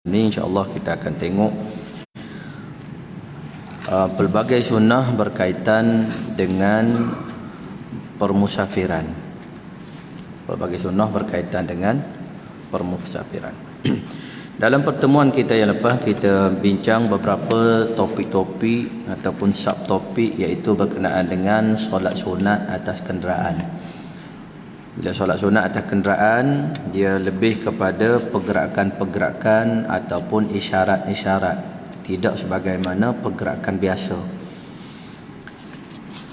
Ini insya-Allah kita akan tengok pelbagai sunnah berkaitan dengan permusafiran. Pelbagai sunnah berkaitan dengan permusafiran. Dalam pertemuan kita yang lepas, kita bincang beberapa topik-topik ataupun subtopik, iaitu berkenaan dengan solat sunat atas kenderaan. Bila solat sunat atas kenderaan, dia lebih kepada pergerakan-pergerakan ataupun isyarat-isyarat, tidak sebagaimana pergerakan biasa.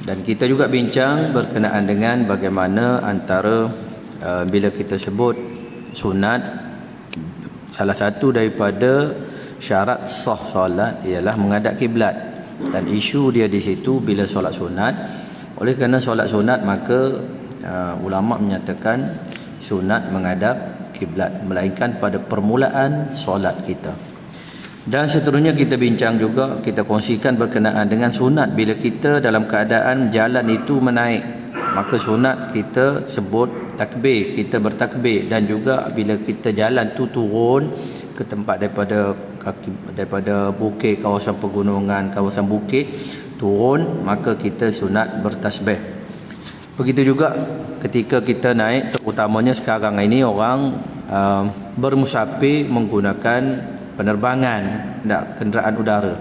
Dan kita juga bincang berkenaan dengan bagaimana antara bila kita sebut sunat, salah satu daripada syarat sah solat ialah menghadap kiblat. Dan isu dia di situ bila solat sunat, oleh kerana solat sunat maka ulama menyatakan sunat menghadap kiblat, melainkan pada permulaan solat kita. Dan seterusnya kita bincang juga, kita kongsikan berkenaan dengan sunat bila kita dalam keadaan jalan itu menaik, maka sunat kita sebut takbir, kita bertakbir. Dan juga bila kita jalan tu turun ke tempat daripada bukit, kawasan pegunungan, kawasan bukit, turun, maka kita sunat bertasbih. Begitu juga ketika kita naik, terutamanya sekarang ini orang bermusafir menggunakan penerbangan, kenderaan udara.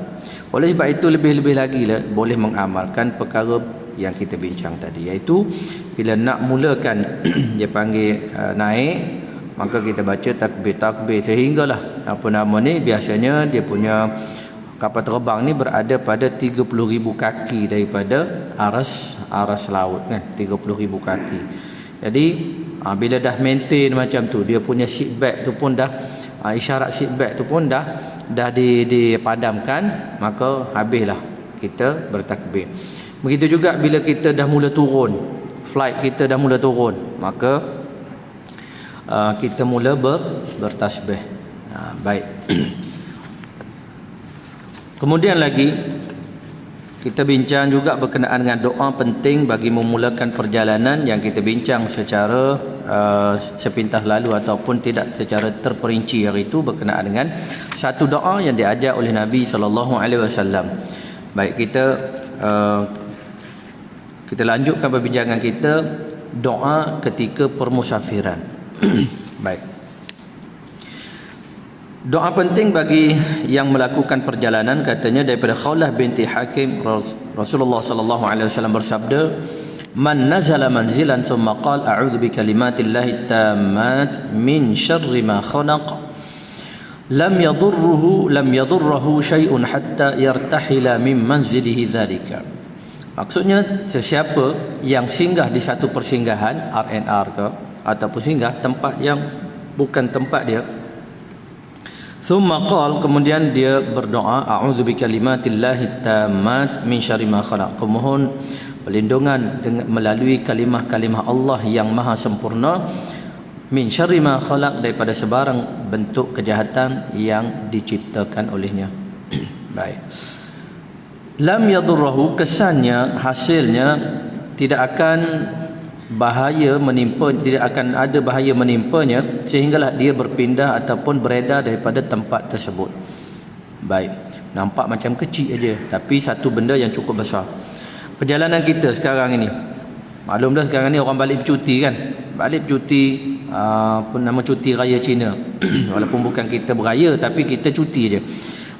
Oleh sebab itu lebih-lebih lagi boleh mengamalkan perkara yang kita bincang tadi, iaitu bila nak mulakan dia panggil naik, maka kita baca takbir-takbir sehinggalah biasanya dia punya kapal terbang ni berada pada 30,000 kaki daripada aras laut kan, 30,000 kaki. Jadi bila dah maintain macam tu, dia punya seat belt tu pun dah isyarat seat belt tu pun dah dipadamkan, maka habislah kita bertakbir. Begitu juga bila kita dah mula turun, flight kita dah mula turun, maka kita mula bertasbih. Baik. Kemudian lagi kita bincang juga berkenaan dengan doa penting bagi memulakan perjalanan, yang kita bincang secara sepintas lalu ataupun tidak secara terperinci hari itu, berkenaan dengan satu doa yang diajar oleh Nabi SAW. Baik, kita lanjutkan perbincangan kita, doa ketika permusafiran. Baik. Doa penting bagi yang melakukan perjalanan, katanya daripada Khawlah binti Hakim, Rasulullah sallallahu alaihi wasallam bersabda, "Man nazala manzilan thumma qala a'udzu bi kalimatillahi tammat min syarri ma khalaq lam yadurruhu syai'un hatta yartahila min manzilihi dzalika." Maksudnya, sesiapa yang singgah di satu persinggahan RNR ke ataupun singgah tempat yang bukan tempat dia, thumma qal, kemudian dia berdoa, a'udzu bikalimatillahi tammat min syarri ma khalaq, memohon perlindungan dengan melalui kalimah-kalimah Allah yang maha sempurna, min syarri ma khalaq, daripada sebarang bentuk kejahatan yang diciptakan olehnya. Baik. Lam yadurruhu, kesannya, hasilnya tidak akan ada bahaya menimpanya sehinggalah dia berpindah ataupun beredar daripada tempat tersebut. Baik, nampak macam kecil aja, tapi satu benda yang cukup besar. Perjalanan kita sekarang ini, maklum dah sekarang ni orang balik bercuti kan, cuti raya Cina. Walaupun bukan kita beraya, tapi kita cuti je.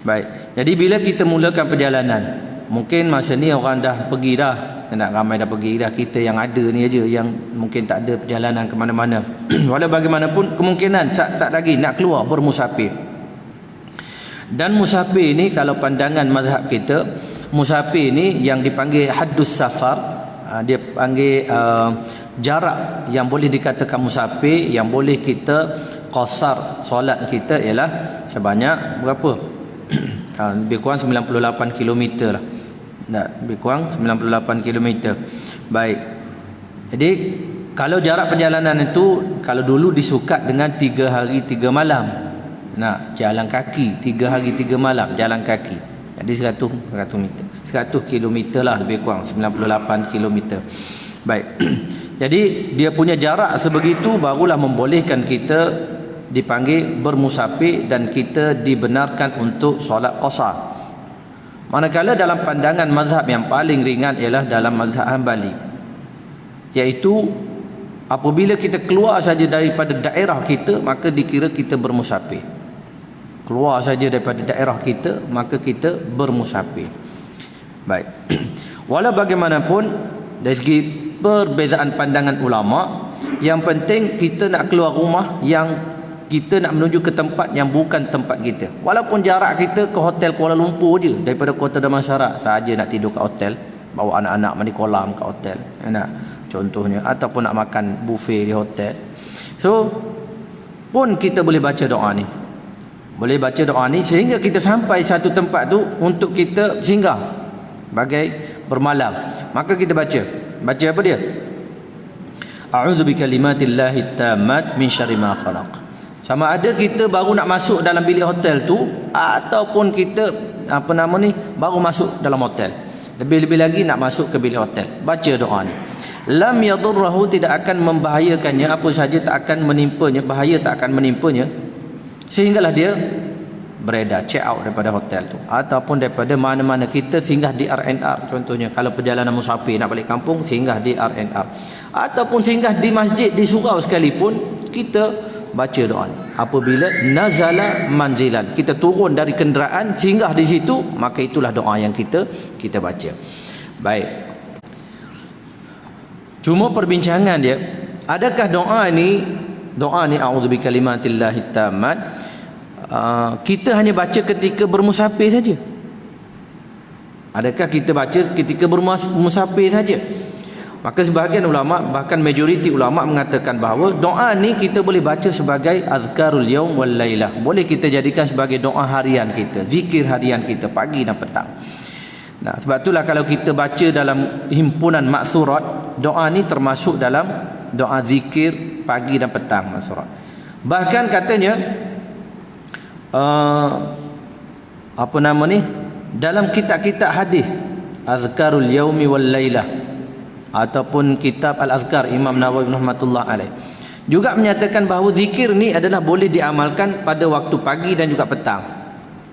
Baik, jadi bila kita mulakan perjalanan, mungkin masa ni orang dah pergi dah, nak ramai dah pergi dah, kita yang ada ni aja yang mungkin tak ada perjalanan ke mana-mana. Walau bagaimanapun kemungkinan saat lagi nak keluar bermusafir. Dan musafir ni, kalau pandangan mazhab kita, musafir ni yang dipanggil haddus safar, dia panggil jarak yang boleh dikatakan musafir, yang boleh kita qasar solat kita ialah sebanyak berapa? Lebih kurang 98 km lah. Lebih kurang 98 km. Baik. Jadi kalau jarak perjalanan itu, kalau dulu disukat dengan 3 hari 3 malam, nak jalan kaki 3 hari 3 malam jalan kaki, jadi 100 meter, 100 km lah, lebih kurang 98 km. Baik. Jadi dia punya jarak sebegitu barulah membolehkan kita dipanggil bermusafir dan kita dibenarkan untuk solat qasar. Manakala dalam pandangan mazhab yang paling ringan ialah dalam mazhab Hanbali, iaitu apabila kita keluar saja daripada daerah kita maka dikira kita bermusafir. Keluar saja daripada daerah kita maka kita bermusafir. Baik. Walau bagaimanapun dari segi perbezaan pandangan ulama, yang penting kita nak keluar rumah, yang kita nak menuju ke tempat yang bukan tempat kita. Walaupun jarak kita ke hotel Kuala Lumpur je daripada Kota Damansara, saja nak tidur kat hotel, bawa anak-anak mandi kolam kat hotel, nak contohnya, ataupun nak makan buffet di hotel. So pun kita boleh baca doa ni. Boleh baca doa ni sehingga kita sampai satu tempat tu untuk kita singgah bagai bermalam. Maka kita baca apa dia? A'udzu bikalimatillahi tammat min syarri ma khalaq. Sama ada kita baru nak masuk dalam bilik hotel tu ataupun kita baru masuk dalam hotel. Lebih-lebih lagi nak masuk ke bilik hotel. Baca doa ni. Lam yadurruhu, tidak akan membahayakannya, apa saja tak akan menimpanya, bahaya tak akan menimpanya, sehinggalah dia beredar, check out daripada hotel tu ataupun daripada mana-mana kita singgah di R&R. Contohnya kalau perjalanan musafir nak balik kampung, singgah di R&R ataupun singgah di masjid di surau sekalipun, kita baca doa ni. Apabila nazala manzilan, kita turun dari kenderaan singgah di situ, maka itulah doa yang kita baca. Baik, cuma perbincangan dia, adakah doa ni a'udzu bikalimatillahi tammat kita hanya baca ketika bermusafir saja? Adakah kita baca ketika bermusafir saja? Maka sebahagian ulama, bahkan majoriti ulama mengatakan bahawa doa ni kita boleh baca sebagai azkarul yaum wal lailah. Boleh kita jadikan sebagai doa harian kita, zikir harian kita pagi dan petang. Nah, sebab itulah kalau kita baca dalam himpunan maksurat, doa ni termasuk dalam doa zikir pagi dan petang maksurat. Bahkan katanya dalam kitab-kitab hadis azkarul yaumi wal lailah ataupun kitab al-azkar Imam Nawawi rahmatullah alaih juga menyatakan bahawa zikir ni adalah boleh diamalkan pada waktu pagi dan juga petang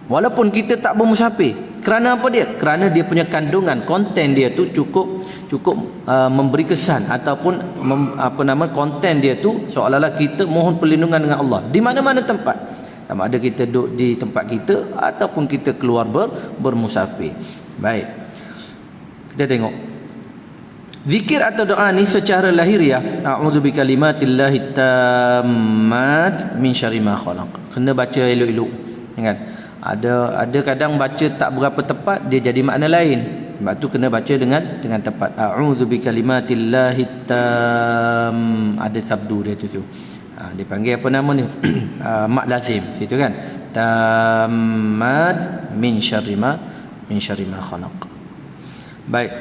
walaupun kita tak bermusafir. Kerana apa dia? Kerana dia punya kandungan, konten dia tu cukup memberi kesan ataupun konten dia tu seolah-olah kita mohon perlindungan dengan Allah di mana-mana tempat. Sama ada kita duduk di tempat kita ataupun kita keluar bermusafir. Baik, kita tengok zikir atau doa ni secara lahiriah, a'udzu bikalimatillahi tammat min syarri ma khalaq. Kena baca elok-elok, kan? Ada kadang baca tak berapa tepat, dia jadi makna lain. Sebab tu kena baca dengan tepat. A'udzu bikalimatillahi tam, ada sabdu dia tu. Dipanggil apa nama ni? Mak lazim situ kan, tammat min syarri ma khalaq. Baik,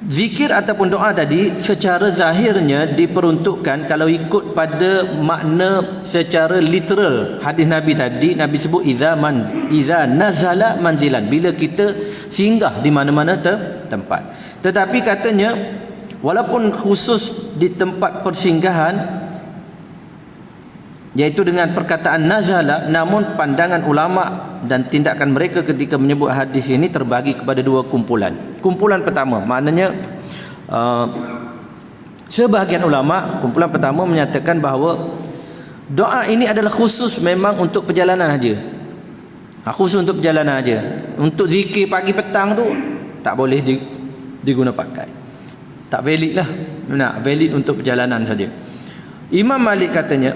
zikir ataupun doa tadi secara zahirnya diperuntukkan kalau ikut pada makna secara literal hadis Nabi tadi. Nabi sebut iza nazala manzilan, bila kita singgah di mana-mana tempat. Tetapi katanya walaupun khusus di tempat persinggahan, iaitu dengan perkataan nazala, namun pandangan ulama dan tindakan mereka ketika menyebut hadis ini terbagi kepada dua kumpulan. Kumpulan pertama, maknanya sebahagian ulama, kumpulan pertama menyatakan bahawa doa ini adalah khusus memang untuk perjalanan saja. Khusus untuk perjalanan saja. Untuk zikir pagi petang tu tak boleh diguna pakai. Tak valid lah. Nak valid untuk perjalanan saja. Imam Malik katanya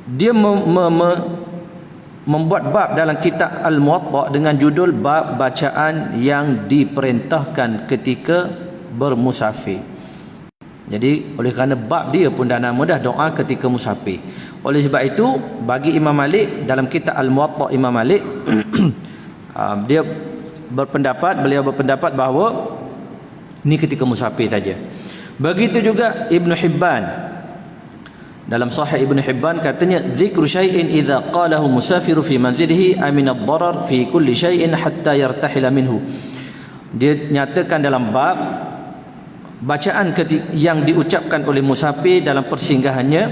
dia membuat bab dalam kitab Al-Muwatta dengan judul bab bacaan yang diperintahkan ketika bermusafir. Jadi oleh kerana bab dia pun dah nama dah doa ketika musafir. Oleh sebab itu bagi Imam Malik dalam kitab Al-Muwatta Imam Malik beliau berpendapat bahawa ini ketika musafir saja. Begitu juga Ibn Hibban dalam Sahih Ibn Hibban katanya zikru syai'in idza qalahu musafiru fi manzilihi amin ad-darar fi kulli syai'in hatta yartahila minhu. Dia nyatakan dalam bab bacaan yang diucapkan oleh musafir dalam persinggahannya,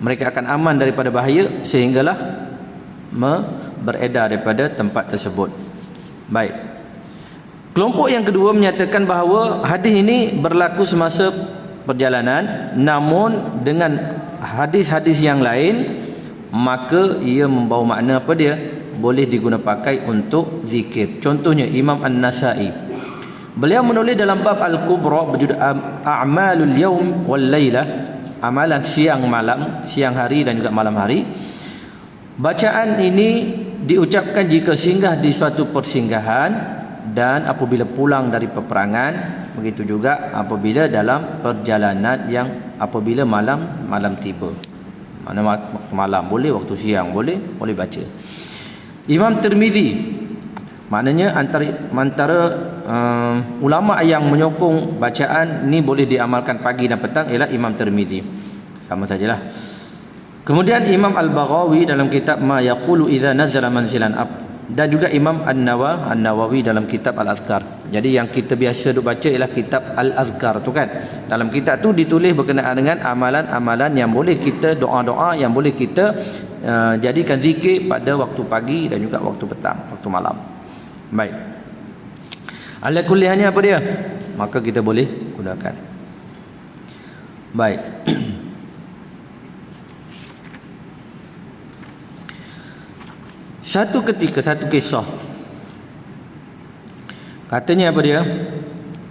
mereka akan aman daripada bahaya sehinggalah beredar daripada tempat tersebut. Baik. Kelompok yang kedua menyatakan bahawa hadis ini berlaku semasa perjalanan, namun dengan hadis-hadis yang lain, maka ia membawa makna apa dia? Boleh diguna pakai untuk zikir. Contohnya Imam An-Nasa'i, beliau menulis dalam bab Al-Kubra berjudul A'malul Yaum wal Lailah, amalan siang malam, siang hari dan juga malam hari. Bacaan ini diucapkan jika singgah di suatu persinggahan dan apabila pulang dari peperangan, begitu juga apabila dalam perjalanan yang apabila malam tiba. Mana waktu malam boleh, waktu siang boleh baca. Imam Tirmizi, maknanya antara ulama yang menyokong bacaan ni boleh diamalkan pagi dan petang ialah Imam Tirmizi. Sama sajalah. Kemudian Imam Al-Baghawi dalam kitab Ma Yaqulu Idza Nazala Manzilan Ab, dan juga Imam An-Nawawi dalam kitab Al-Azkar. Jadi yang kita biasa duk baca ialah kitab Al-Azkar tu kan. Dalam kitab tu ditulis berkenaan dengan amalan-amalan yang boleh kita, doa-doa yang boleh kita jadikan zikir pada waktu pagi dan juga waktu petang, waktu malam. Baik. Ala kullihannya apa dia? Maka kita boleh gunakan. Baik. Satu ketika, satu kisah, katanya apa dia?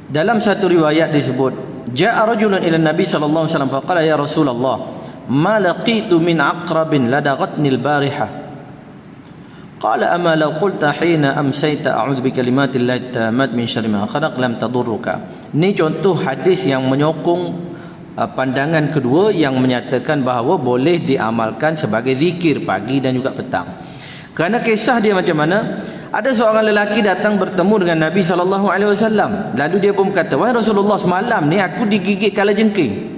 Dalam satu riwayat disebut, ja'a rajulun ila Nabi sallallahu alaihi wasallam faqala ya Rasulullah, ma laqitu min aqrabin ladaghatni al-bariha. Qala ama law qulta hina amsayta a'udzu bikalimatillahi tammat min syarri ma khalaq lam tadurruka. Ini contoh hadis yang menyokong pandangan kedua yang menyatakan bahawa boleh diamalkan sebagai zikir pagi dan juga petang. Kerana kisah dia macam mana? Ada seorang lelaki datang bertemu dengan Nabi SAW. Lalu dia pun berkata, wahai Rasulullah, semalam ni aku digigit kalajengking.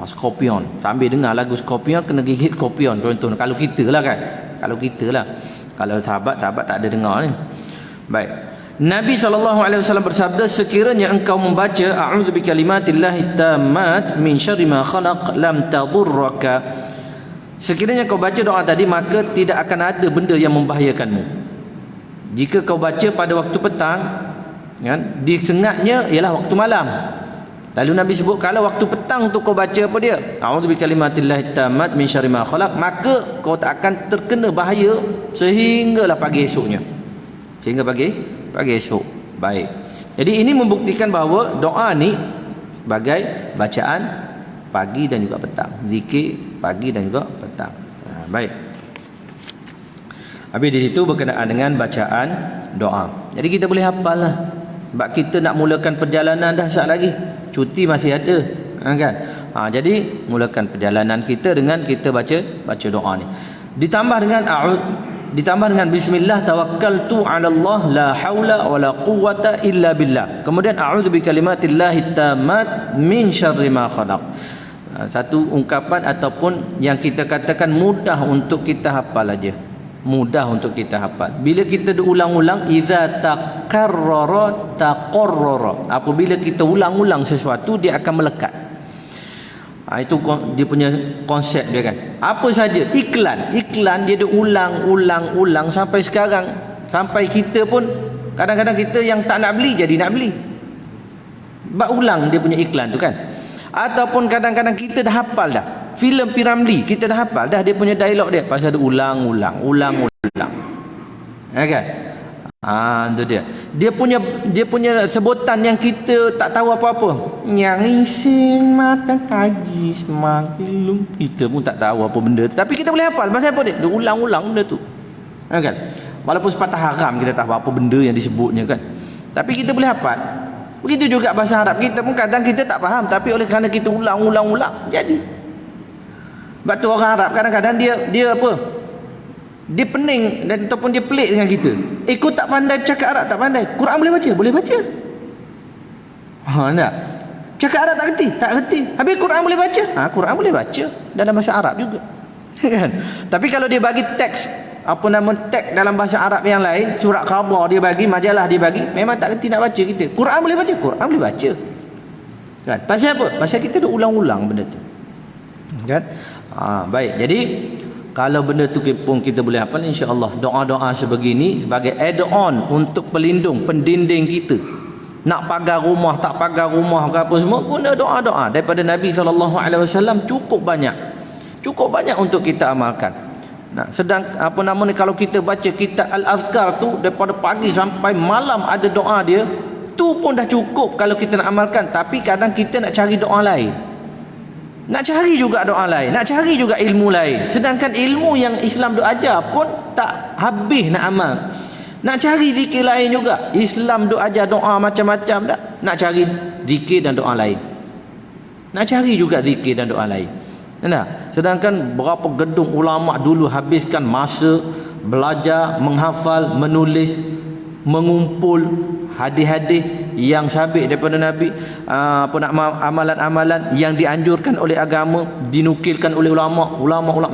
Skorpion. Sambil dengar lagu Skorpion, kena gigit Skorpion. Contoh, kalau kita lah kan. Kalau sahabat tak ada dengar ni. Baik. Nabi SAW bersabda, sekiranya engkau membaca a'udzu bikalimatillahi tammat min syarri ma khalaq lam tadurraka. Sekiranya kau baca doa tadi, maka tidak akan ada benda yang membahayakanmu. Jika kau baca pada waktu petang, kan, disengatnya ialah waktu malam. Lalu Nabi sebut, kalau waktu petang tu kau baca apa dia? A'udzu bikalimatillahi tammat min syarri ma khalaq, maka kau tak akan terkena bahaya sehinggalah pagi esoknya. Sehingga pagi esok. Baik. Jadi ini membuktikan bahawa doa ni sebagai bacaan pagi dan juga petang, zikir pagi dan juga petang. Baik. Habis di situ berkenaan dengan bacaan doa. Jadi kita boleh hafal lah. Sebab kita nak mulakan perjalanan dah sat lagi. Cuti masih ada, kan? Jadi mulakan perjalanan kita dengan kita baca doa ni. Ditambah dengan bismillah tawakkaltu 'ala Allah la haula wala quwwata illa billah. Kemudian a'udzu bikalimatillahi tammat min syarri ma khalaq. Satu ungkapan ataupun yang kita katakan mudah untuk kita hafal aja. Mudah untuk kita hafal. Bila kita diulang-ulang, idza takarrara taqarrara. Apabila kita ulang-ulang sesuatu, dia akan melekat. Itu dia punya konsep dia kan. Apa saja iklan dia diulang-ulang sampai sekarang, sampai kita pun kadang-kadang kita yang tak nak beli jadi nak beli. Bab ulang dia punya iklan tu kan. Ataupun kadang-kadang kita dah hafal dah filem Piramli, kita dah hafal dah dia punya dialog dia, pasal dia ulang-ulang. Ya kan? Itu dia. Dia punya sebutan yang kita tak tahu apa-apa. Yang ising mata kaji semakin kita pun tak tahu apa benda tu. Tapi kita boleh hafal pasal apa dia? Dia ulang-ulang benda tu. Ya kan? Walaupun sepatah haram kita tahu apa benda yang disebutnya kan. Tapi kita boleh hafal. Begitu juga bahasa Arab kita pun kadang kita tak faham, tapi oleh kerana kita ulang-ulang jadi. Sebab tu orang Arab kadang-kadang dia apa? Dia pening dan ataupun dia pelik dengan kita. Kau tak pandai bercakap Arab, tak pandai. Quran boleh baca? Boleh baca. Tak. Cakap Arab tak reti. Habis Quran boleh baca? Quran boleh baca dalam bahasa Arab juga. Kan? Tapi kalau dia bagi teks teks dalam bahasa Arab yang lain, surat khabar dia bagi, majalah dia bagi, memang tak reti nak baca kita. Quran boleh baca? Quran boleh baca. Kan? Pasal apa? Pasal kita dah ulang-ulang benda tu. Kan? Baik. Jadi kalau benda tu pun kita boleh hafal, insya-Allah doa-doa sebegini sebagai add-on untuk pelindung, pendinding kita. Nak pagar rumah, tak pagar rumah ke apa semua, guna doa-doa daripada Nabi SAW cukup banyak. Cukup banyak untuk kita amalkan. Nah, sedang apa nama ni, kalau kita baca kitab Al-Azkar tu daripada pagi sampai malam ada doa dia, tu pun dah cukup kalau kita nak amalkan. Tapi kadang kita nak cari doa lain. Nak cari juga doa lain, nak cari juga ilmu lain. Sedangkan ilmu yang Islam duk ajar pun tak habis nak amal. Nak cari zikir lain juga. Islam duk ajar doa macam-macam dah. Nak cari zikir dan doa lain. Nak cari juga zikir dan doa lain. Nah, sedangkan berapa gedung ulama dulu habiskan masa belajar, menghafal, menulis, mengumpul hadis-hadis yang sabit daripada Nabi, amalan-amalan yang dianjurkan oleh agama, dinukilkan oleh ulama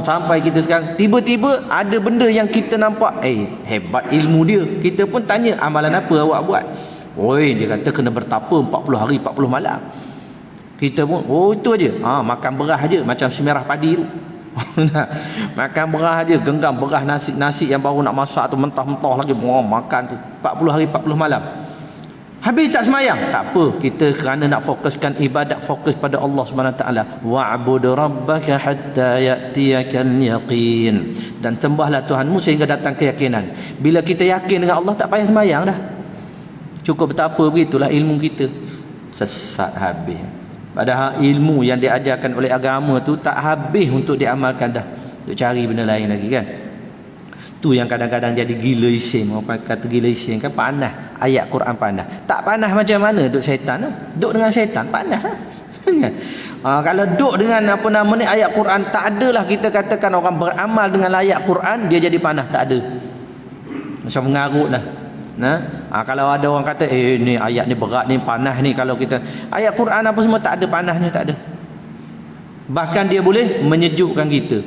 sampai kita sekarang. Tiba-tiba ada benda yang kita nampak, hebat ilmu dia. Kita pun tanya, amalan apa awak buat? Oi, dia kata kena bertapa 40 hari 40 malam. Kita pun, itu aja. Makan beras aja macam semerah padi tu. Makan beras aja, genggam beras nasi yang baru nak masak tu mentah-mentah lagi, makan tu 40 hari 40 malam. Habis tak semayang? Tak apa, kita kerana nak fokuskan ibadat, fokus pada Allah Subhanahu Wa Taala. Wa'bud rabbaka hatta ya'tiyakal yaqin. Dan sembahlah Tuhanmu sehingga datang keyakinan. Bila kita yakin dengan Allah, tak payah semayang dah. Cukup betapa begitulah ilmu kita. Sesat habis. Padahal ilmu yang diajarkan oleh agama tu tak habis untuk diamalkan dah. Untuk cari benda lain lagi kan. Tu yang kadang-kadang jadi gila isim. Orang kata gila isim kan, panas. Ayat Quran panas. Tak panas macam mana duk syaitan? Duk dengan syaitan panas. Kalau duk dengan apa nama ni ayat Quran, tak adalah kita katakan orang beramal dengan ayat Quran dia jadi panas, tak ada. Macam mengarut lah. Kalau ada orang kata ni ayat ni berat ni, panas ni, kalau kita ayat Quran apa semua tak ada panasnya, tak ada. Bahkan dia boleh menyejukkan kita.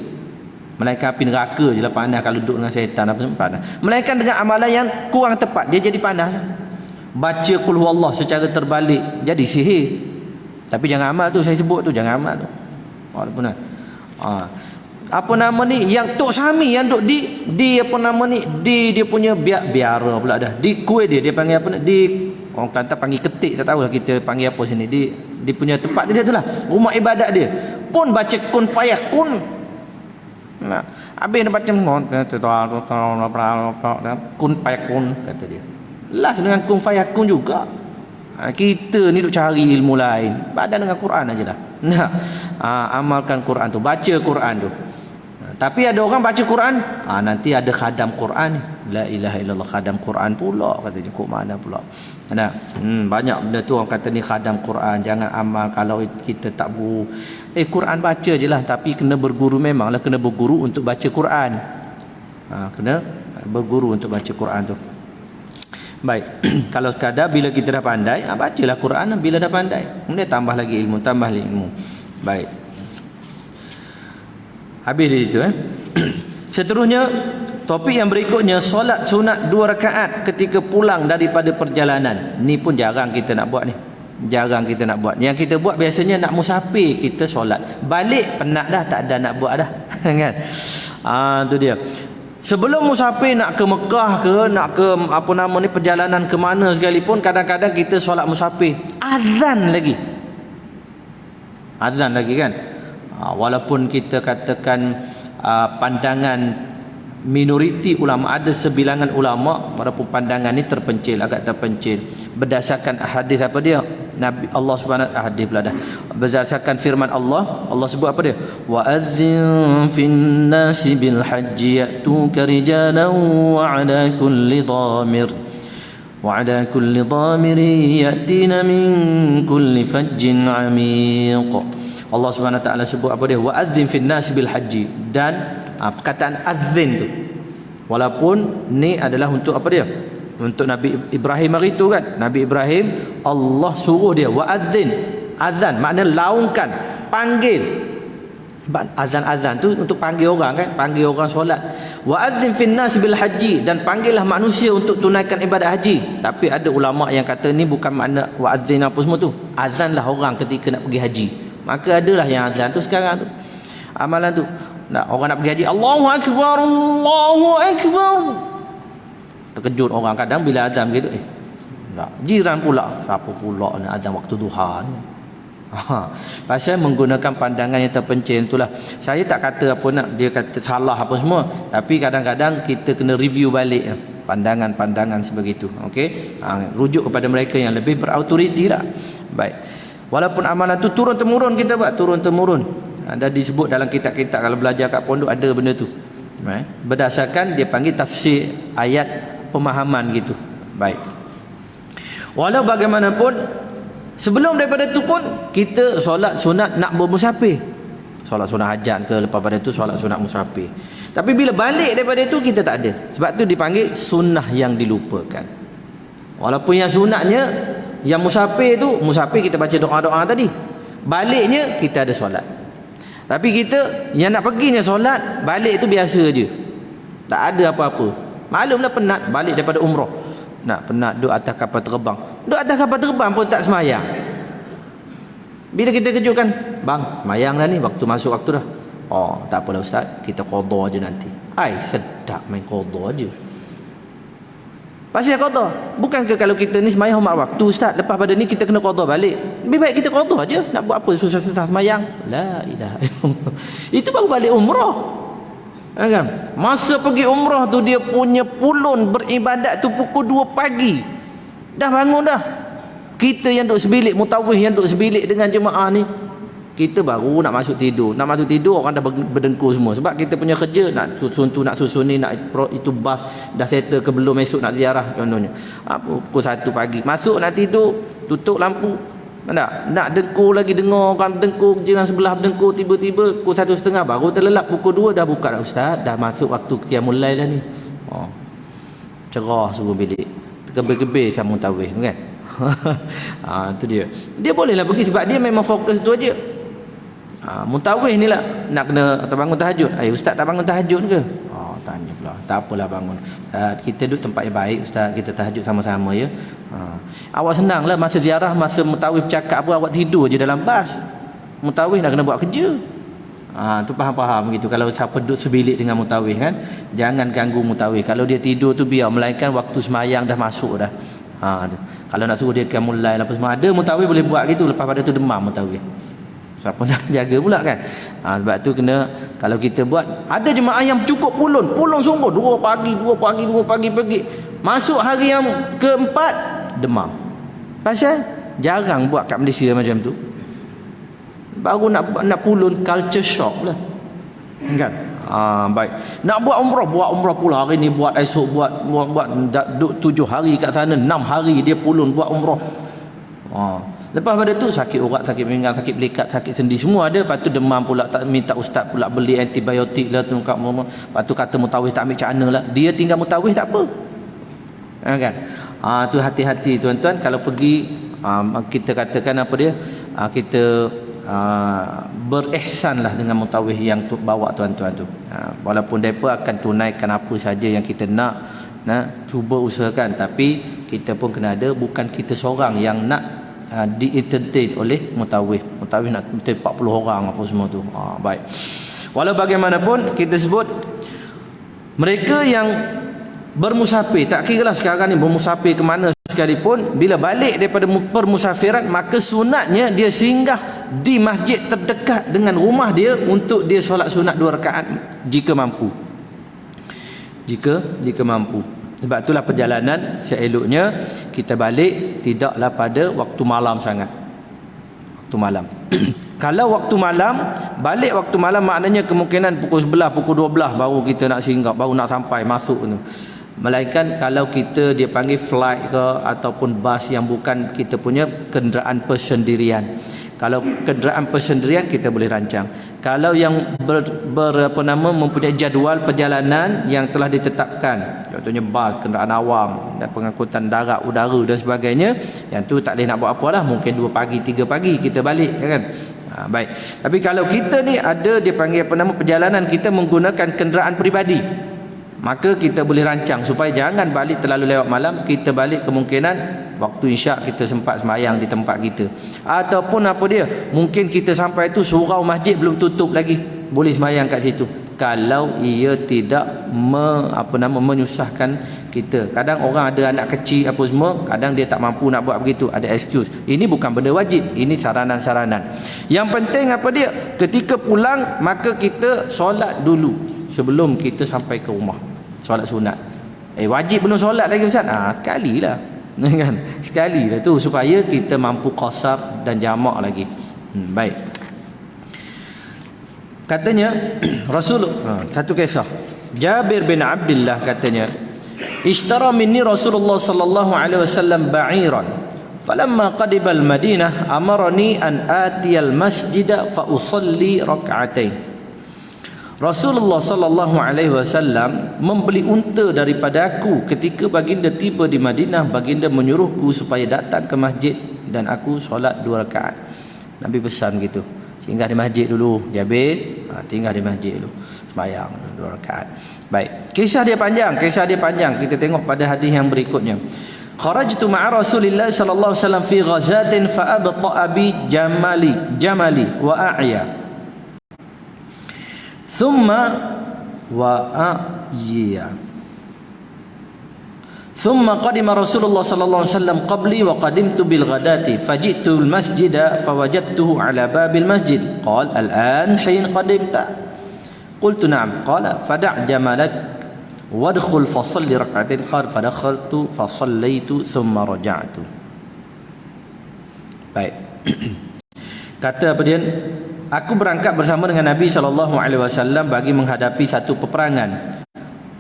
Melainkan api neraka je lah panas kalau duduk dengan syaitan apa semua panas. Melainkan dengan amalan yang kurang tepat dia jadi panas. Baca qul huwallah secara terbalik jadi sihir. Tapi jangan amal tu, saya sebut tu jangan amal tu. Walaupun apa nama ni yang Tok Sami yang duk di apa nama ni di dia punya biara pula dah. Di kuih dia panggil apa di orang kata panggil ketik, tak tahulah kita panggil apa sini. Di punya tempat dia tu lah. Rumah ibadat dia pun baca kun fayakun. Nah, habis dia baca kun fayakun kata dia. Last dengan kun fayakun juga. Kita ni duk cari ilmu lain. Badan dengan Quran aja lah. Amalkan Quran tu, baca Quran tu. Tapi ada orang baca Quran, nanti ada khadam Quran ni. La ilaha illallah, khadam Quran pula katanya. Kok mana pula? Banyak benda tu orang kata ni khadam Quran, jangan amal kalau kita tak guru. Quran baca je lah, tapi kena berguru, memanglah kena berguru untuk baca Quran. Kena berguru untuk baca Quran tu. Baik. Kalau sekadar bila kita dah pandai, bacalah Quran bila dah pandai. Kemudian tambah lagi ilmu. Baik. Habis dia itu. Seterusnya, topik yang berikutnya, solat sunat 2 rakaat ketika pulang daripada perjalanan. Ni pun jarang kita nak buat ni. Jarang kita nak buat. Yang kita buat biasanya nak musafir, kita solat. Balik penat dah, tak ada nak buat dah. Kan? Tu dia. Sebelum musafir nak ke Mekah ke, nak ke apa nama ni perjalanan ke mana sekalipun, kadang-kadang kita solat musafir. Azan lagi kan. Walaupun kita katakan pandangan minoriti ulama, ada sebilangan ulama walaupun pandangan ni agak terpencil berdasarkan hadis apa dia, Nabi Allah Subhanahu hadis pula dah, berdasarkan firman Allah sebut apa dia, wa azzin fin nasi bil hajji ya'tuka rijalan wa ala kulli dhamir yatina min kulli fajjin amiq. Allah Subhanahu taala sebut apa dia, wa azzin fin nasi bil hajji, dan perkataan azin tu walaupun ni adalah untuk apa dia, untuk Nabi Ibrahim hari tu kan. Nabi Ibrahim Allah suruh dia wa azzin, azan makna laungkan, panggil Azan-azan tu untuk panggil orang kan, panggil orang solat. Wa adzin fin nas bil haji, dan panggillah manusia untuk tunaikan ibadat haji. Tapi ada ulama yang kata ni bukan makna wa adzin apa semua tu. Azanlah orang ketika nak pergi haji. Maka adalah yang azan tu sekarang tu. Amalan tu. Nak orang nak pergi haji, Allahu akbar, Allahu akbar. Terkejut orang kadang bila azan begitu. Jiran pula, siapa pula nak azan waktu duha ni? Pasal menggunakan pandangan yang terpencil itulah. Saya tak kata apa nak dia kata salah apa semua, tapi kadang-kadang kita kena review balik pandangan-pandangan sebegitu. Okey, rujuk kepada mereka yang lebih berautoriti lah. Baik, walaupun amalan tu turun temurun, kita buat turun temurun. Ada disebut dalam kitab-kitab, kalau belajar kat pondok ada benda tu. Baik, berdasarkan dia panggil tafsir ayat, pemahaman gitu. Baik, walau bagaimanapun sebelum daripada tu pun kita solat sunat nak bermusafir. Solat sunat hajat ke, lepas pada tu solat sunat musafir. Tapi bila balik daripada tu kita tak ada. Sebab tu dipanggil sunnah yang dilupakan. Walaupun yang sunatnya, yang musafir tu, musafir kita baca doa-doa tadi. Baliknya kita ada solat. Tapi kita yang nak perginya solat, balik tu biasa je. Tak ada apa-apa. Maklumlah penat balik daripada umrah. Nak penat duduk atas kapal terbang. Duduk atas kapal terbang pun tak semayang. Bila kita kejutkan, bang, semayang dah ni, waktu masuk waktu dah. Oh, tak apalah ustaz, kita qada je nanti. Ai, sedap main qada je. Pasal qada. Bukankah kalau kita ni semayang hormat waktu ustaz, lepas pada ni kita kena qada balik. Lebih baik kita qada je. Nak buat apa susah-susah semayang? La ilaha illallah. Itu baru balik umrah. Kan? Masa pergi umrah tu dia punya pulun beribadat tu pukul 2 pagi. Dah bangun dah. Kita yang duduk sebilik, mutawih yang duduk sebilik dengan jemaah ni, kita baru nak masuk tidur. Nak masuk tidur orang dah berdengkur semua. Sebab kita punya kerja nak susun tu, nak susun ni, nak itu bas dah settle ke belum, esok nak ziarah contohnya. Pukul 1 pagi. Masuk nak tidur, tutup lampu. Nak dengkur lagi, dengar orang dengkur, jiran sebelah dengkur, tiba-tiba pukul 1:30 baru terlelap, pukul 2 dah buka dah ustaz, dah masuk waktu qiyamul lail dah ni. Cerah semua bilik, tergebel-gebel sama tawih kan. Tu dia bolehlah pergi sebab dia memang fokus tu aja. Muntawih ni lah nak kena atau bangun tahajud. Ustaz tak bangun tahajud ke? Tanya pula. Tak apalah bangun. Kita duduk tempat yang baik ustaz, kita tahajud sama-sama ya. Awak senanglah masa ziarah, masa mutawih bercakap apa, awak tidur je dalam bas. Mutawih nak kena buat kerja. Tu faham-faham gitu. Kalau siapa duduk sebilik dengan mutawih kan, jangan ganggu mutawih. Kalau dia tidur tu biar, melainkan waktu semayang dah masuk dah. Kalau nak suruh dia qiyamul lail apa semua, ada mutawih boleh buat gitu, lepas pada tu demam mutawih. Siapa nak jaga pula kan. Sebab tu kena, kalau kita buat, ada jemaah yang cukup pulun sungguh 2 pagi pergi. Masuk hari yang keempat demam. Pasal jarang buat kat Malaysia macam tu. Baru nak pulun, culture shock lah. Kan? Baik. Nak buat umrah pula hari ni, buat esok buat duduk 7 hari kat sana, 6 hari dia pulun buat umrah. Lepas pada tu sakit urat, sakit pinggang, sakit belikat, sakit sendi semua ada. Lepas tu demam pula, tak minta ustaz pula beli antibiotik lah tu. Lepas tu kata mutawih tak ambil cana lah. Dia tinggal mutawih tak apa. Kan? Tu hati-hati tuan-tuan. Kalau pergi, kita katakan apa dia, kita berihsan lah dengan mutawih yang bawa tuan-tuan tu. Walaupun mereka akan tunaikan apa saja yang kita nak cuba usahakan, tapi kita pun kena ada, bukan kita seorang yang nak di-entertain oleh mutawih nak 40 orang apa semua tu. Baik, walau bagaimanapun kita sebut mereka yang bermusafir, tak kira lah sekarang ni bermusafir ke mana sekalipun, bila balik daripada permusafiran, maka sunatnya dia singgah di masjid terdekat dengan rumah dia untuk dia solat sunat 2 rakaat jika mampu. Jika mampu. Sebab itulah perjalanan seeloknya kita balik tidaklah pada waktu malam sangat. Waktu malam. Kalau waktu malam, balik waktu malam maknanya kemungkinan pukul 11, pukul 12 baru kita nak singgah, baru nak sampai masuk tu. Melainkan kalau kita dia panggil flight ke ataupun bas yang bukan kita punya kenderaan persendirian. Kalau kenderaan persendirian kita boleh rancang. Kalau yang mempunyai jadual perjalanan yang telah ditetapkan, contohnya bas, kenderaan awam dan pengangkutan darat, udara dan sebagainya, yang tu tak boleh nak buat apalah, mungkin 2 pagi 3 pagi kita balik kan. Baik. Tapi kalau kita ni ada dia panggil apa nama perjalanan, kita menggunakan kenderaan peribadi, maka kita boleh rancang supaya jangan balik terlalu lewat malam. Kita balik kemungkinan waktu isyak kita sempat sembahyang di tempat kita, ataupun apa dia, mungkin kita sampai tu surau masjid belum tutup lagi, boleh sembahyang kat situ, kalau ia tidak menyusahkan kita. Kadang orang ada anak kecil apa semua, kadang dia tak mampu nak buat begitu, ada excuse. Ini bukan benda wajib, ini saranan-saranan. Yang penting apa dia, ketika pulang maka kita solat dulu sebelum kita sampai ke rumah, solat sunat. Wajib belum solat lagi Ustaz? Sekali lah kan, sekali lah tu, supaya kita mampu qasar dan jamak lagi. Baik. Katanya Rasul, satu kisah, Jabir bin Abdullah katanya, ishtara minni Rasulullah sallallahu alaihi wasallam ba'iran, falamma qadiba al-Madinah amarani an atiyal masjida fa usalli rak'atain. Rasulullah sallallahu alaihi wasallam membeli unta daripada aku. Ketika baginda tiba di Madinah, baginda menyuruhku supaya datang ke masjid dan aku solat 2 rakaat. Nabi pesan gitu, tinggal di masjid dulu Jabir, tinggal di masjid dulu sembahyang 2 rakaat. Baik, kisah dia panjang, kita tengok pada hadis yang berikutnya. Kharajtu ma'a Rasulillah sallallahu alaihi wasallam fi ghazatin fa abta'a bi jamali wa a'ya thumma qadima Rasulullah sallallahu alaihi wasallam qabli wa qadimtu bil ghadati faji'tu al masjida fawajadtuhu ala babil masjid. Qala al-an hin qadimta? Qultu na'am. Qala fada' jamalak wadkhul fa salli rak'atain. Qala fadakhaltu fa sallaitu thumma raja'tu. Baik. Kata apa dia? Aku berangkat bersama dengan Nabi sallallahu alaihi wasallam bagi menghadapi satu peperangan.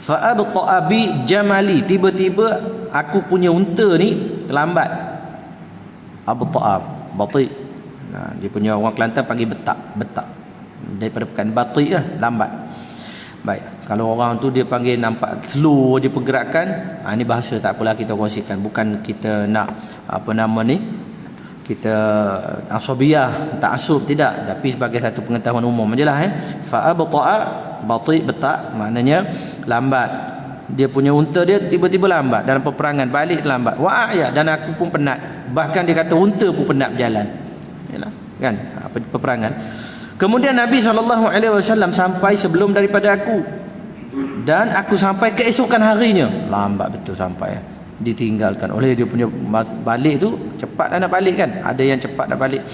Fa abta'a bi jamali, tiba-tiba aku punya unta ni terlambat. Abta'a, bati. Dia punya orang Kelantan panggil betak. Daripada pekan bati lah, lambat. Baik, kalau orang tu dia panggil nampak slow je pergerakan, ni bahasa tak apalah kita kongsikan, bukan kita nak kita asabiah, ta'assub, tidak, tapi sebagai satu pengetahuan umum ajalah. Fa abta'a, bati, betak, maknanya lambat. Dia punya unta dia tiba-tiba lambat dalam peperangan, balik lambat. Wa a'ya, dan aku pun penat. Bahkan dia kata unta pun penat berjalan. Yalah, kan? Peperangan. Kemudian Nabi SAW sampai sebelum daripada aku, dan aku sampai keesokan harinya. Lambat betul sampai, ditinggalkan oleh dia punya balik tu. Cepat dah nak balik kan, ada yang cepat dah balik,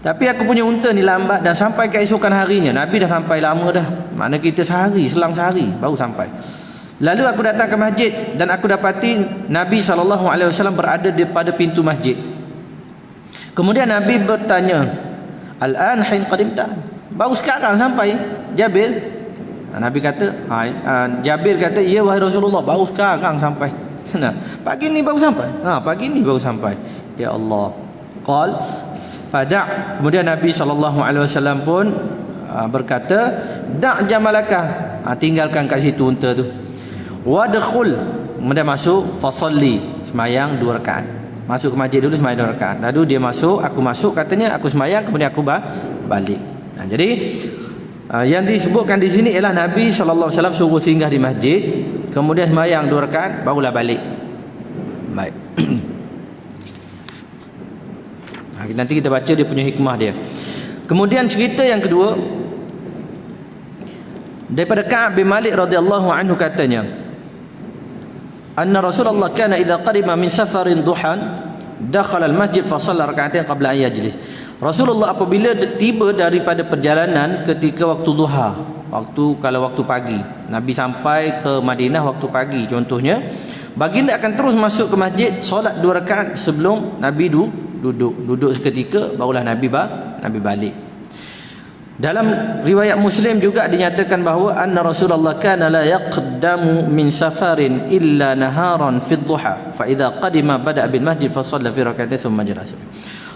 tapi aku punya unta ni lambat dan sampai keesokan harinya. Nabi dah sampai lama dah, makna kita selang sehari baru sampai. Lalu aku datang ke masjid dan aku dapati Nabi SAW berada di pada pintu masjid. Kemudian Nabi bertanya, al-an hin qadimta? Baru sekarang sampai Jabir? Nabi kata, Jabir kata, ya wahai Rasulullah, baru sekarang sampai. Pagi ni baru sampai. Pagi ni baru sampai. Ya Allah. Qal fada'. Kemudian Nabi SAW pun berkata, da' jamalaka, tinggalkan kat situ unta tu. Wadkhul, kemudian masuk, fasalli, semayang 2 rakaat. Masuk ke masjid dulu, semayang 2 rakaat. Lalu dia masuk, aku masuk, katanya aku semayang, kemudian aku balik. Jadi yang disebutkan di sini ialah Nabi SAW suruh singgah di masjid, kemudian sembahyang 2 rakaat, barulah balik. Baik. Nanti kita baca dia punya hikmah dia. Kemudian cerita yang kedua daripada Ka'ab bin Malik radhiyallahu anhu, katanya, anna Rasulullah kana idza qadima min safarin duhan dakhala al-masjid fa shalla rak'atain qabla an yajlis. Rasulullah apabila tiba daripada perjalanan ketika waktu duha, kalau waktu pagi, Nabi sampai ke Madinah waktu pagi contohnya, baginda akan terus masuk ke masjid, solat 2 rakaat sebelum Nabi duduk seketika, barulah Nabi balik. Dalam riwayat Muslim juga dinyatakan bahawa anna Rasulullah kana la yaqdamu min safarin illa naharan fi dhuha fa idza qadima bada'a bil masjid fa shalla fi rak'atain thumma jalasa.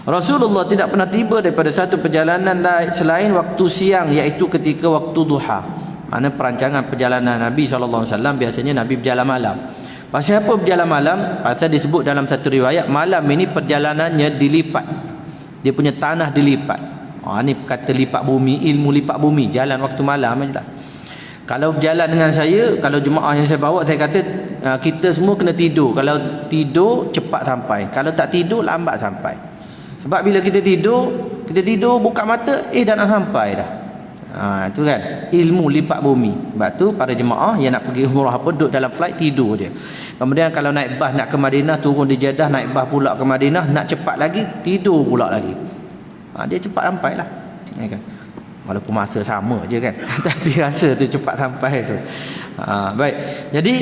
Rasulullah tidak pernah tiba daripada satu perjalanan selain waktu siang, iaitu ketika waktu duha. Mana perancangan perjalanan Nabi SAW biasanya Nabi berjalan malam. Pasal apa berjalan malam? Pasal disebut dalam satu riwayat, malam ini perjalanannya dilipat, dia punya tanah dilipat. Ni kata lipat bumi, ilmu lipat bumi, jalan waktu malam je lah. Kalau berjalan dengan saya, kalau jemaah yang saya bawa, saya kata kita semua kena tidur. Kalau tidur cepat sampai, kalau tak tidur lambat sampai. Sebab bila kita tidur buka mata, dah nak sampai dah. Itu kan ilmu lipat bumi. Sebab tu para jemaah yang nak pergi umrah apa, duduk dalam flight tidur je. Kemudian kalau naik bas nak ke Madinah, turun di Jeddah, naik bas pula ke Madinah, nak cepat lagi, tidur pula lagi. Dia cepat sampai lah, ya kan? Walaupun masa sama je kan tapi rasa tu cepat sampai tu. Baik, jadi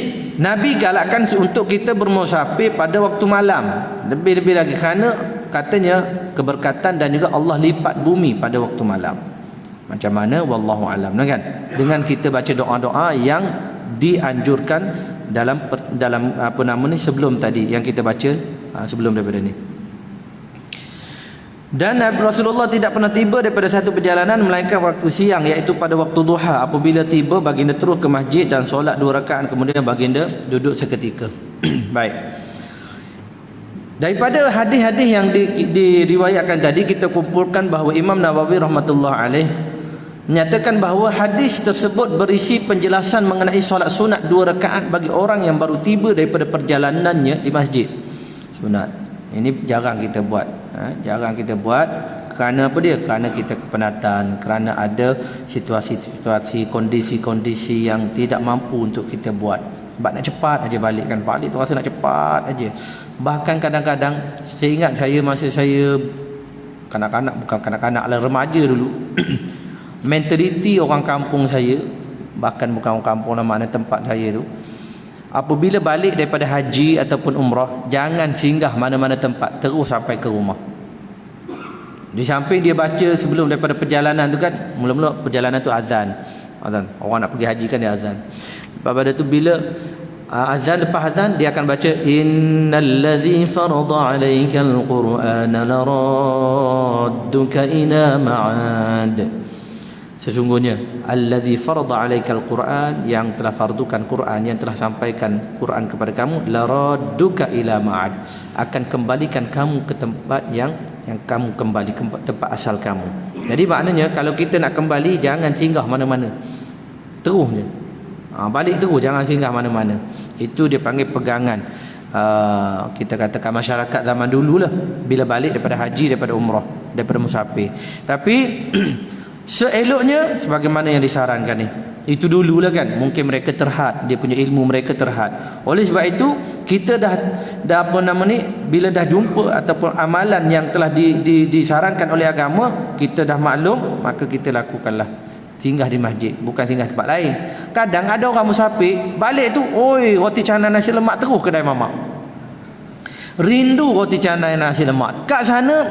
Nabi galakkan untuk kita bermusafir pada waktu malam, lebih-lebih lagi kerana katanya keberkatan dan juga Allah lipat bumi pada waktu malam. Macam mana wallahu alam, kan? Dengan kita baca doa-doa yang dianjurkan dalam apa nama ni sebelum tadi yang kita baca sebelum daripada ni. Dan Rasulullah tidak pernah tiba daripada satu perjalanan melainkan waktu siang, iaitu pada waktu duha. Apabila tiba, baginda terus ke masjid dan solat 2 rakaat, kemudian baginda duduk seketika. Baik. Daripada hadis-hadis yang diriwayatkan tadi, kita kumpulkan bahawa Imam Nawawi rahmatullah alaih menyatakan bahawa hadis tersebut berisi penjelasan mengenai solat sunat 2 rakaat bagi orang yang baru tiba daripada perjalanannya di masjid. Sunat ini jarang kita buat, jarang kita buat. Kerana apa dia? Kerana kita kepenatan, kerana ada situasi-situasi, kondisi-kondisi yang tidak mampu untuk kita buat. Sebab nak cepat aja balik kan, balik tu rasa nak cepat aja. Bahkan kadang-kadang saya ingat masa saya kanak-kanak, bukan kanak-kanak lah, remaja dulu mentaliti orang kampung saya, bahkan bukan orang kampung lah, mana tempat saya tu, apabila balik daripada haji ataupun umrah, jangan singgah mana-mana tempat, terus sampai ke rumah. Di samping dia baca sebelum daripada perjalanan tu kan, mula-mula perjalanan tu azan. Orang nak pergi haji kan dia azan. Lepas pada tu bila azan, lepas azan dia akan baca innallazi farada alaikal qur'ana laradduka ila ma'ad. Sesungguhnya allazi farada alaikal Quran, yang telah fardukan Quran, yang telah sampaikan Quran kepada kamu, laradduka ila ma'ad, akan kembalikan kamu ke tempat yang kamu kembali, ke tempat asal kamu. Jadi maknanya kalau kita nak kembali, jangan singgah mana-mana, terus je balik terus, jangan singgah mana-mana. Itu dia panggil pegangan kita katakan masyarakat zaman dulu lah, bila balik daripada haji, daripada umrah, daripada musafir. Tapi seeloknya sebagaimana yang disarankan ni, itu dululah kan, mungkin mereka terhad, dia punya ilmu mereka terhad. Oleh sebab itu kita dah apa nama ni, bila dah jumpa ataupun amalan yang telah disarankan oleh agama, kita dah maklum, maka kita lakukanlah. Singgah di masjid, bukan singgah tempat lain. Kadang ada orang musafir balik tu, oi, roti canai nasi lemak terus kedai mamak, rindu roti canai nasi lemak. Kat sana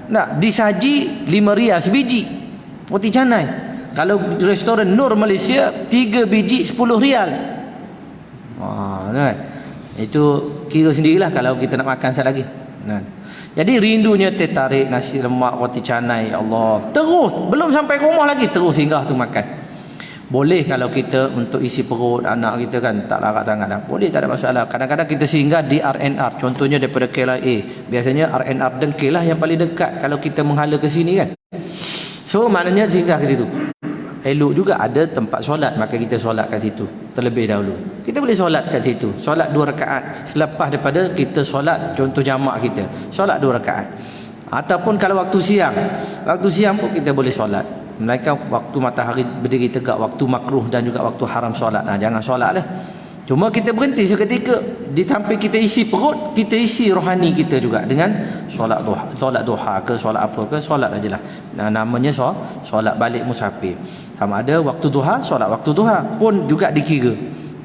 nak disaji 5 rial sebiji roti canai. Kalau restoran Nur Malaysia 3 biji 10 rial. Kan? Itu kira sendirilah kalau kita nak makan sekali lagi. Jadi rindunya tertarik nasi lemak, roti canai, Allah. Terus belum sampai ke rumah lagi, terus singgah tu makan. Boleh kalau kita untuk isi perut anak kita kan, tak larat sangat dah. Boleh, tak ada masalah. Kadang-kadang kita singgah di RNR, contohnya daripada KLIA. Biasanya RNR Dengkil lah yang paling dekat kalau kita menghala ke sini kan. So maknanya singgah ke situ. Elok juga ada tempat solat, maka kita solat kat situ terlebih dahulu. Kita boleh solat kat situ, solat 2 rakaat selepas daripada kita solat, contoh jamak kita solat 2 rakaat. Ataupun kalau waktu siang pun kita boleh solat, melainkan waktu matahari berdiri tegak, waktu makruh dan juga waktu haram solat. Jangan solat lah. Cuma kita berhenti seketika, di samping kita isi perut, kita isi rohani kita juga dengan solat duha ke solat apa ke, solat ajalah. Namanya solat balik musafir. Sama ada waktu duha, solat waktu duha pun juga dikira.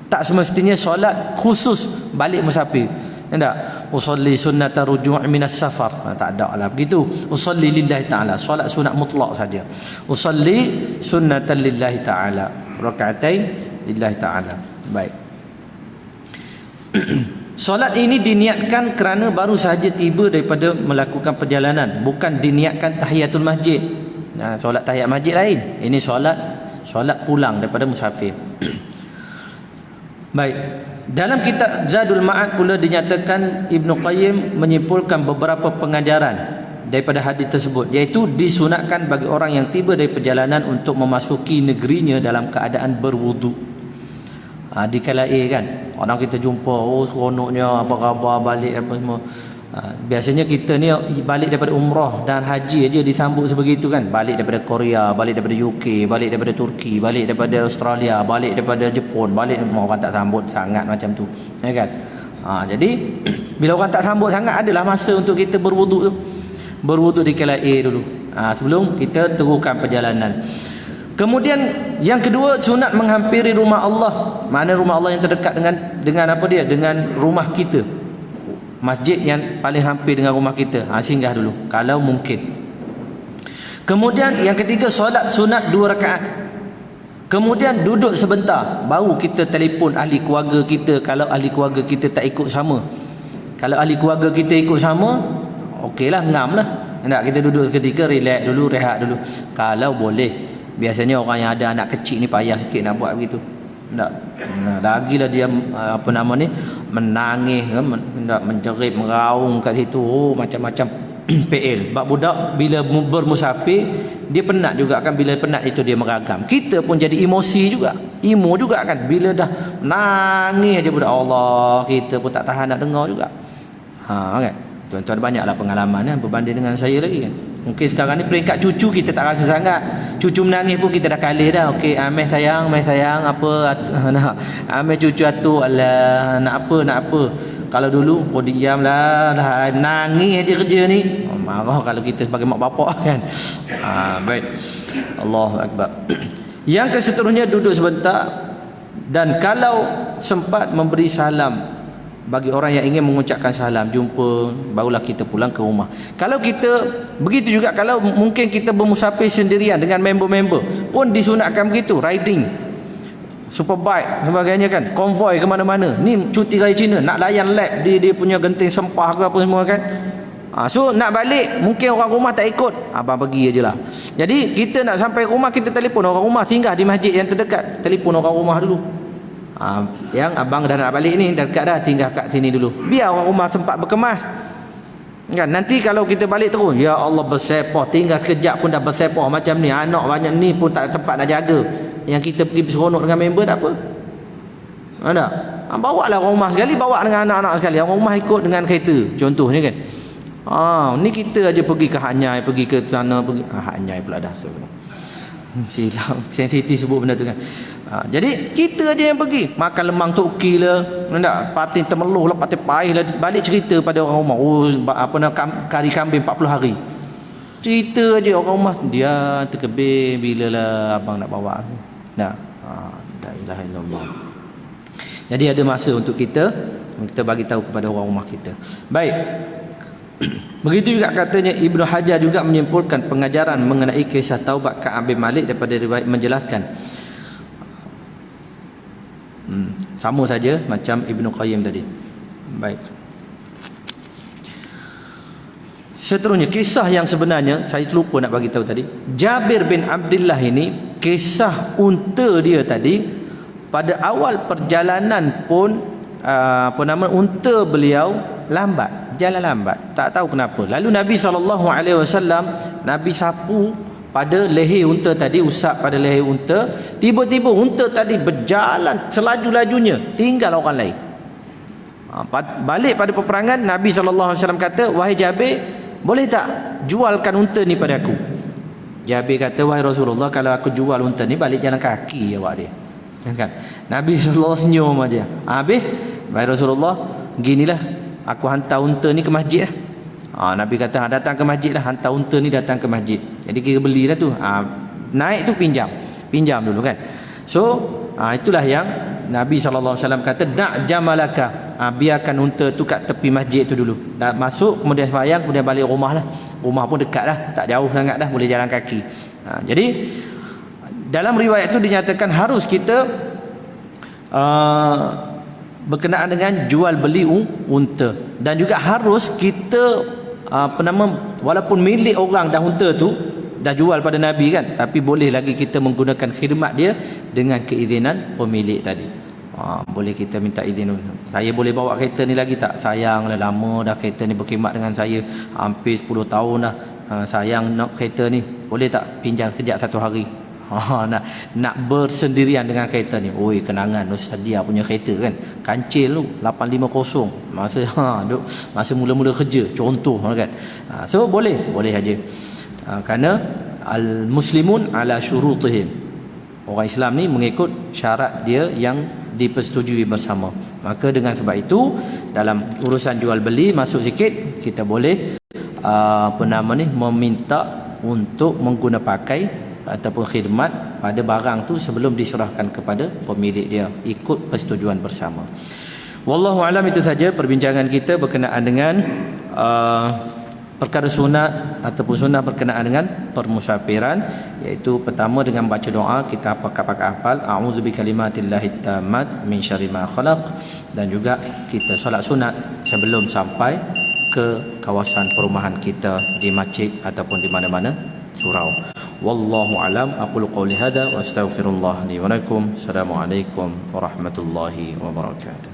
Tak semestinya solat khusus balik musafir. Tak, usolli sunnata ruju' minas safar. Tak ada lah begitu. Usolli lillahi ta'ala, solat sunat mutlak saja. Usolli sunnatan lillahi ta'ala, rakaatain lillahi ta'ala. Baik. Solat ini diniatkan kerana baru sahaja tiba daripada melakukan perjalanan, bukan diniatkan tahiyatul masjid. Solat tahiyat masjid lain. Ini solat pulang daripada musafir. Baik. Dalam kitab Zadul Ma'ad pula dinyatakan Ibn Qayyim menyimpulkan beberapa pengajaran daripada hadis tersebut, iaitu disunatkan bagi orang yang tiba dari perjalanan untuk memasuki negerinya dalam keadaan berwudu. Di kala kan orang kita jumpa, oh seronoknya, apa khabar, balik apa semua. Biasanya kita ni balik daripada umrah dan haji aja disambut sebegitu kan. Balik daripada Korea, balik daripada UK, balik daripada Turki, balik daripada Australia, balik daripada Jepun, balik, orang tak sambut sangat macam tu, ya kan. Jadi bila orang tak sambut sangat, adalah masa untuk kita berwuduk tu. Berwuduk di kala dulu, sebelum kita teruskan perjalanan. Kemudian yang kedua, sunat menghampiri rumah Allah. Mana rumah Allah yang terdekat dengan apa dia? Dengan rumah kita. Masjid yang paling hampir dengan rumah kita, singgah dulu kalau mungkin. Kemudian yang ketiga, solat sunat 2 rakaat. Kemudian duduk sebentar, baru kita telefon ahli keluarga kita kalau ahli keluarga kita tak ikut sama. Kalau ahli keluarga kita ikut sama, okeylah, ngam lah. Nak kita duduk seketika, relax dulu, rehat dulu. Kalau boleh. Biasanya orang yang ada anak kecil ni payah sikit nak buat begitu. Tak. Lagilah dia menangis, menjerit, meraung kat situ, macam-macam PL. Sebab budak bila bermusafir, dia penat juga kan. Bila penat itu dia meragam. Kita pun jadi emosi juga, emo juga kan. Bila dah nangis aja budak, Allah, kita pun tak tahan nak dengar juga. Kan? Tuan-tuan banyaklah pengalaman berbanding dengan saya lagi kan. Mungkin sekarang ni peringkat cucu kita tak rasa sangat. Cucu menangis pun kita dah kalah dah. Okey, mai sayang, apa nak. Mai cucu atu, alah, nak apa. Kalau dulu kau diamlah, dah nangis aja kerja ni. Marah kalau kita sebagai mak bapak kan. Baik. Allahu akbar. Yang keseterusnya, duduk sebentar dan kalau sempat memberi salam bagi orang yang ingin mengucapkan salam, jumpa, barulah kita pulang ke rumah. Kalau kita begitu juga, kalau mungkin kita bermusafir sendirian dengan member-member pun disunatkan begitu, riding, superbike sebagainya kan, konvoi ke mana-mana. Ni cuti raya Cina, nak layan lap dia punya genting sempah ke apa semua kan. So nak balik, mungkin orang rumah tak ikut, abang pergi aje lah. Jadi kita nak sampai rumah, kita telefon orang rumah, singgah di masjid yang terdekat, telefon orang rumah dulu. Yang abang dah nak balik ni, dah dekat dah, tinggal kat sini dulu, biar orang rumah sempat berkemas kan. Nanti kalau kita balik terus, ya Allah, bersepah, tinggal sekejap pun dah bersepah macam ni, anak banyak ni pun tak tempat nak jaga. Yang kita pergi seronok dengan member tak apa, ada. Bawa lah orang rumah sekali, bawa dengan anak-anak sekali, orang rumah ikut dengan kereta contohnya kan. Ni kita aja pergi ke Hanyai, pergi ke sana, pergi Hanyai pula dah silap, sensitif sebut benda tu kan. Jadi kita aja yang pergi makan lemang toki lah, tak, patin temeluh lah, patin paih lah, balik cerita pada orang rumah, kari kambing 40 hari, cerita aja orang rumah, dia terkebir bila lah abang nak bawa. La ilaha illallah. Jadi ada masa untuk kita bagi tahu kepada orang rumah kita. Baik. Begitu juga katanya Ibnu Hajar juga menyimpulkan pengajaran mengenai kisah taubat Ka'ab bin Malik daripada riwayat menjelaskan. Sama saja macam Ibnu Qayyim tadi. Baik. Seterusnya, kisah yang sebenarnya saya lupa nak bagi tahu tadi. Jabir bin Abdullah ini, kisah unta dia tadi, pada awal perjalanan pun unta beliau lambat, jalan lambat, tak tahu kenapa. Lalu Nabi SAW, Nabi sapu pada leher unta tadi, usap pada leher unta. Tiba-tiba unta tadi berjalan selaju-lajunya, tinggal orang lain. Balik pada peperangan, Nabi SAW kata, wahai Jabir, boleh tak jualkan unta ni pada aku? Jabir kata, wahai Rasulullah, kalau aku jual unta ni, balik jalan kaki awak dia kan. Nabi SAW senyum aja. Habis, wahai Rasulullah, ginilah, aku hantar unta ni ke masjid lah. Nabi kata, datang ke masjid lah, hantar unta ni datang ke masjid. Jadi kira belilah tu, naik tu pinjam dulu kan. So itulah yang Nabi SAW kata, dak jamalaka, biarkan unta tu kat tepi masjid tu dulu. Dah masuk, kemudian sembahyang, kemudian balik rumah lah. Rumah pun dekat lah, tak jauh sangat dah, boleh jalan kaki. Jadi dalam riwayat tu dinyatakan harus kita berkenaan dengan jual beli unta, dan juga harus kita walaupun milik orang dah unta tu dah jual pada Nabi kan, tapi boleh lagi kita menggunakan khidmat dia dengan keizinan pemilik tadi. Boleh kita minta izin, saya boleh bawa kereta ni lagi tak? Sayang lah, lama dah kereta ni berkhidmat dengan saya, hampir 10 tahun dah. Sayang nak kereta ni, boleh tak pinjam sekejap 1 hari? Nak bersendirian dengan kereta ni. Oi, kenangan Ustaz dia punya kereta kan, kancil tu 850 masa mula-mula kerja, contoh kan. So boleh aja. Kerana al muslimun ala syurutihim, orang Islam ni mengikut syarat dia yang dipersetujui bersama. Maka dengan sebab itu, dalam urusan jual beli masuk sikit, kita boleh meminta untuk mengguna pakai ataupun khidmat pada barang tu sebelum diserahkan kepada pemilik dia, ikut persetujuan bersama. Wallahu alam. Itu saja perbincangan kita berkenaan dengan perkara sunat ataupun sunnah berkenaan dengan permusafiran, iaitu pertama dengan baca doa, kita pakai hafal a'udzu bikalimatillahi tammat min syarri ma khalaq, dan juga kita solat sunat sebelum sampai ke kawasan perumahan kita, di masjid ataupun di mana-mana surau. Wallahu alam. Aqulu qawli hadza wa astaghfirullah li wa lakum. Assalamualaikum warahmatullahi wabarakatuh.